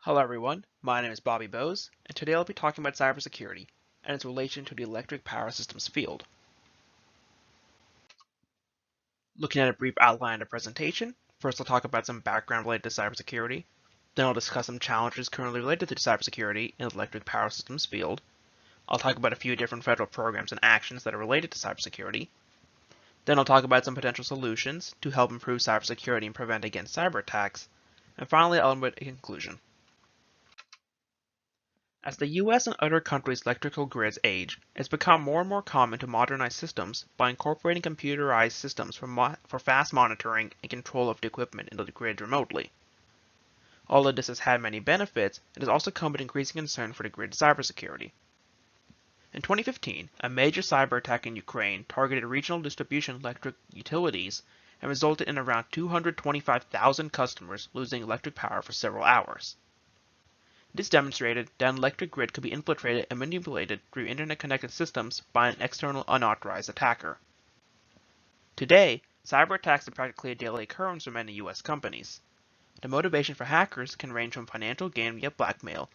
Hello everyone, my name is Bobby Bose, and today I'll be talking about cybersecurity and its relation to the electric power systems field. Looking at a brief outline of the presentation, first I'll talk about some background related to cybersecurity, then I'll discuss some challenges currently related to cybersecurity in the electric power systems field. I'll talk about a few different federal programs and actions that are related to cybersecurity. Then I'll talk about some potential solutions to help improve cybersecurity and prevent against cyber attacks. And finally, I'll end with a conclusion. As the US and other countries' electrical grids age, it's become more and more common to modernize systems by incorporating computerized systems for fast monitoring and control of the equipment into the grid remotely. Although this has had many benefits, it has also come with increasing concern for the grid's cybersecurity. In 2015, a major cyber attack in Ukraine targeted regional distribution electric utilities and resulted in around 225,000 customers losing electric power for several hours. This demonstrated that an electric grid could be infiltrated and manipulated through internet-connected systems by an external unauthorized attacker. Today, cyber attacks are practically a daily occurrence for many US companies. The motivation for hackers can range from financial gain via blackmail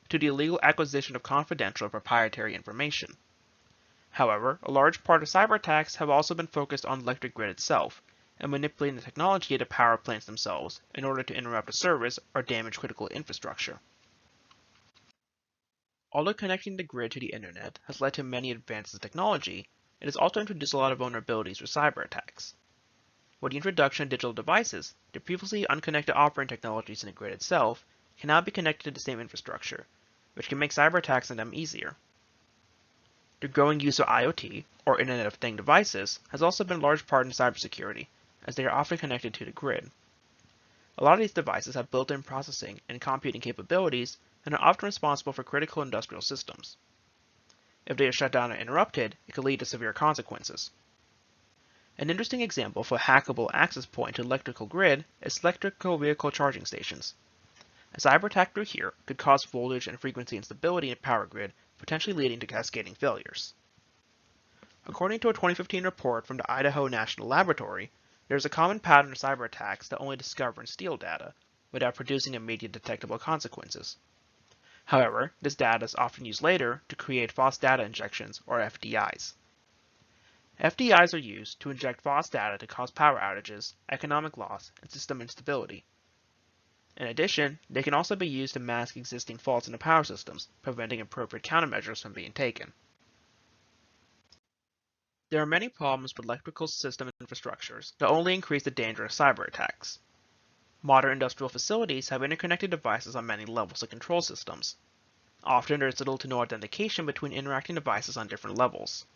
to the illegal acquisition of confidential or proprietary information. However, a large part of cyber attacks have also been focused on the electric grid itself and manipulating the technology of the power plants themselves in order to interrupt a service or damage critical infrastructure. Although connecting the grid to the internet has led to many advances in technology, it has also introduced a lot of vulnerabilities for cyber attacks. With the introduction of digital devices, the previously unconnected operating technologies in the grid itself can now be connected to the same infrastructure, which can make cyber attacks on them easier. The growing use of IoT, or Internet of Things devices, has also been a large part in cybersecurity, as they are often connected to the grid. A lot of these devices have built-in processing and computing capabilities and are often responsible for critical industrial systems. If they are shut down or interrupted, it could lead to severe consequences. An interesting example of a hackable access point to the electrical grid is electrical vehicle charging stations. A cyber attack through here could cause voltage and frequency instability in a power grid, potentially leading to cascading failures. According to a 2015 report from the Idaho National Laboratory, there is a common pattern of cyber attacks that only discover and steal data, without producing immediate detectable consequences. However, this data is often used later to create false data injections, or FDIs. FDIs are used to inject false data to cause power outages, economic loss, and system instability. In addition, they can also be used to mask existing faults in the power systems, preventing appropriate countermeasures from being taken. There are many problems with electrical system infrastructures that only increase the danger of cyber attacks. Modern industrial facilities have interconnected devices on many levels of control systems. Often there is little to no authentication between interacting devices on different levels.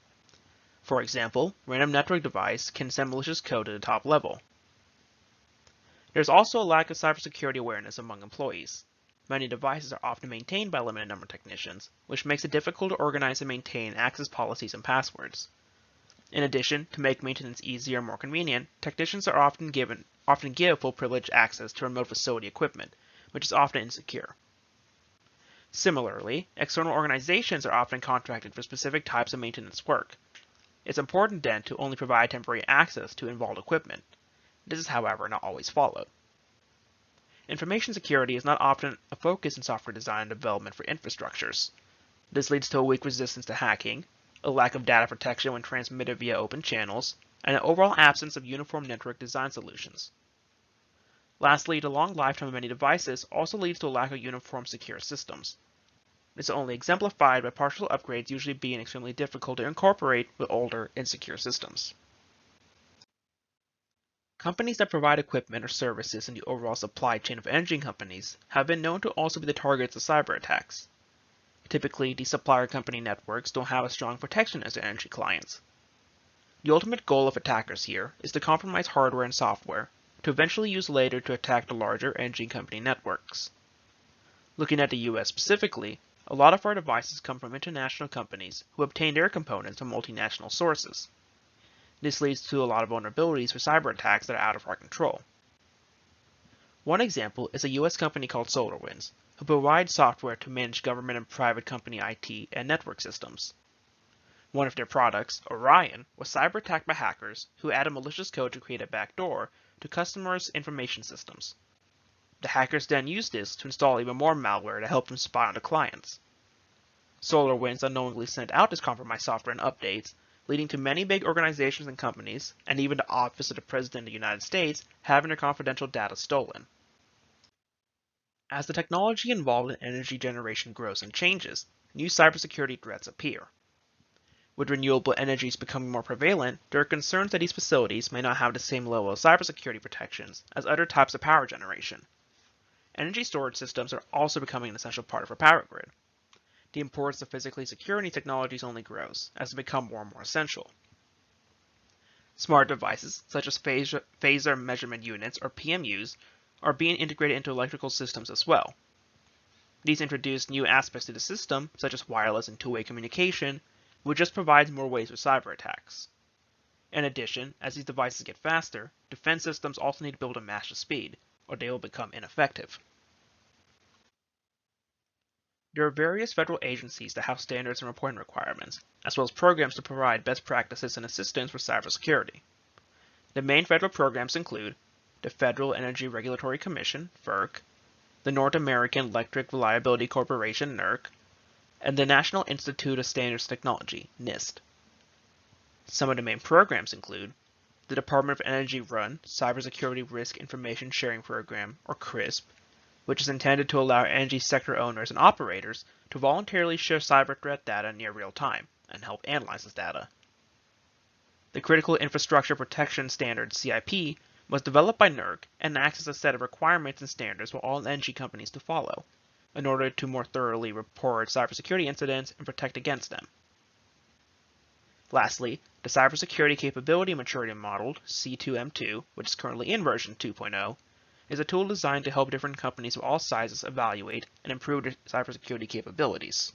For example, random network device can send malicious code to the top level. There is also a lack of cybersecurity awareness among employees. Many devices are often maintained by a limited number of technicians, which makes it difficult to organize and maintain access policies and passwords. In addition, to make maintenance easier and more convenient, technicians are often give full privileged access to remote facility equipment, which is often insecure. Similarly, external organizations are often contracted for specific types of maintenance work. It's important then to only provide temporary access to involved equipment. This is, however, not always followed. Information security is not often a focus in software design and development for infrastructures. This leads to a weak resistance to hacking, a lack of data protection when transmitted via open channels, and an overall absence of uniform network design solutions. Lastly, the long lifetime of many devices also leads to a lack of uniform secure systems. This is only exemplified by partial upgrades usually being extremely difficult to incorporate with older, insecure systems. Companies that provide equipment or services in the overall supply chain of engine companies have been known to also be the targets of cyber attacks. Typically, these supplier company networks don't have a strong protection as their energy clients. The ultimate goal of attackers here is to compromise hardware and software, to eventually use later to attack the larger engine company networks. Looking at the US specifically, a lot of our devices come from international companies who obtain their components from multinational sources. This leads to a lot of vulnerabilities for cyber attacks that are out of our control. One example is a US company called SolarWinds, who provides software to manage government and private company IT and network systems. One of their products, Orion, was cyber-attacked by hackers who added malicious code to create a backdoor to customers' information systems. The hackers then use this to install even more malware to help them spy onto clients. SolarWinds unknowingly sent out this compromised software and updates, leading to many big organizations and companies, and even the office of the President of the United States, having their confidential data stolen. As the technology involved in energy generation grows and changes, new cybersecurity threats appear. With renewable energies becoming more prevalent, there are concerns that these facilities may not have the same level of cybersecurity protections as other types of power generation. Energy storage systems are also becoming an essential part of our power grid. The importance of physically securing these technologies only grows as they become more and more essential. Smart devices, such as phasor measurement units or PMUs, are being integrated into electrical systems as well. These introduce new aspects to the system, such as wireless and two-way communication, which just provides more ways for cyber attacks. In addition, as these devices get faster, defense systems also need to be able to match the speed, or they will become ineffective. There are various federal agencies that have standards and reporting requirements, as well as programs to provide best practices and assistance for cybersecurity. The main federal programs include the Federal Energy Regulatory Commission, FERC, the North American Electric Reliability Corporation, NERC, and the National Institute of Standards and Technology, NIST. Some of the main programs include the Department of Energy-run Cybersecurity Risk Information Sharing Program, or CRISP, which is intended to allow energy sector owners and operators to voluntarily share cyber threat data near real time and help analyze this data. The Critical Infrastructure Protection Standard, CIP, was developed by NERC and acts as a set of requirements and standards for all energy companies to follow, in order to more thoroughly report cybersecurity incidents and protect against them. Lastly, the Cybersecurity Capability Maturity Model, C2M2, which is currently in version 2.0, is a tool designed to help different companies of all sizes evaluate and improve their cybersecurity capabilities.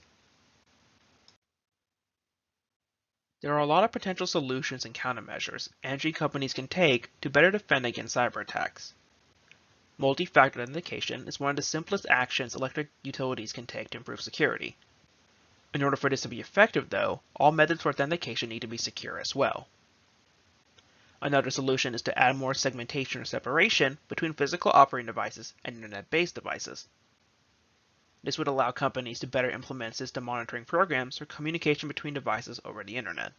There are a lot of potential solutions and countermeasures energy companies can take to better defend against cyber attacks. Multi-factor authentication is one of the simplest actions electric utilities can take to improve security. In order for this to be effective, though, all methods for authentication need to be secure as well. Another solution is to add more segmentation or separation between physical operating devices and internet-based devices. This would allow companies to better implement system monitoring programs for communication between devices over the internet.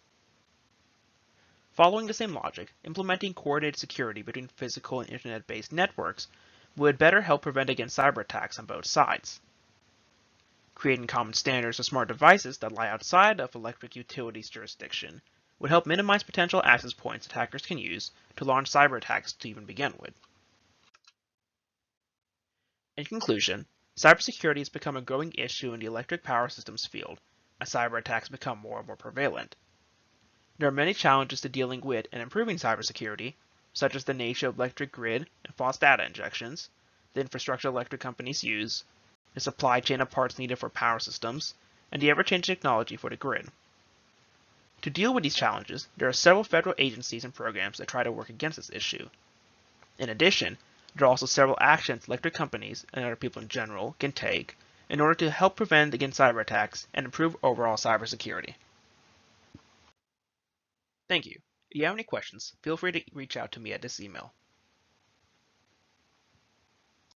Following the same logic, implementing coordinated security between physical and internet-based networks would better help prevent against cyber attacks on both sides. Creating common standards for smart devices that lie outside of electric utilities' jurisdiction would help minimize potential access points attackers can use to launch cyber attacks to even begin with. In conclusion, cybersecurity has become a growing issue in the electric power systems field as cyber attacks become more and more prevalent. There are many challenges to dealing with and improving cybersecurity, such as the nature of electric grid and false data injections, the infrastructure electric companies use, the supply chain of parts needed for power systems, and the ever-changing technology for the grid. To deal with these challenges, there are several federal agencies and programs that try to work against this issue. In addition, there are also several actions electric companies and other people in general can take in order to help prevent against cyber attacks and improve overall cybersecurity. Thank you. If you have any questions, feel free to reach out to me at this email.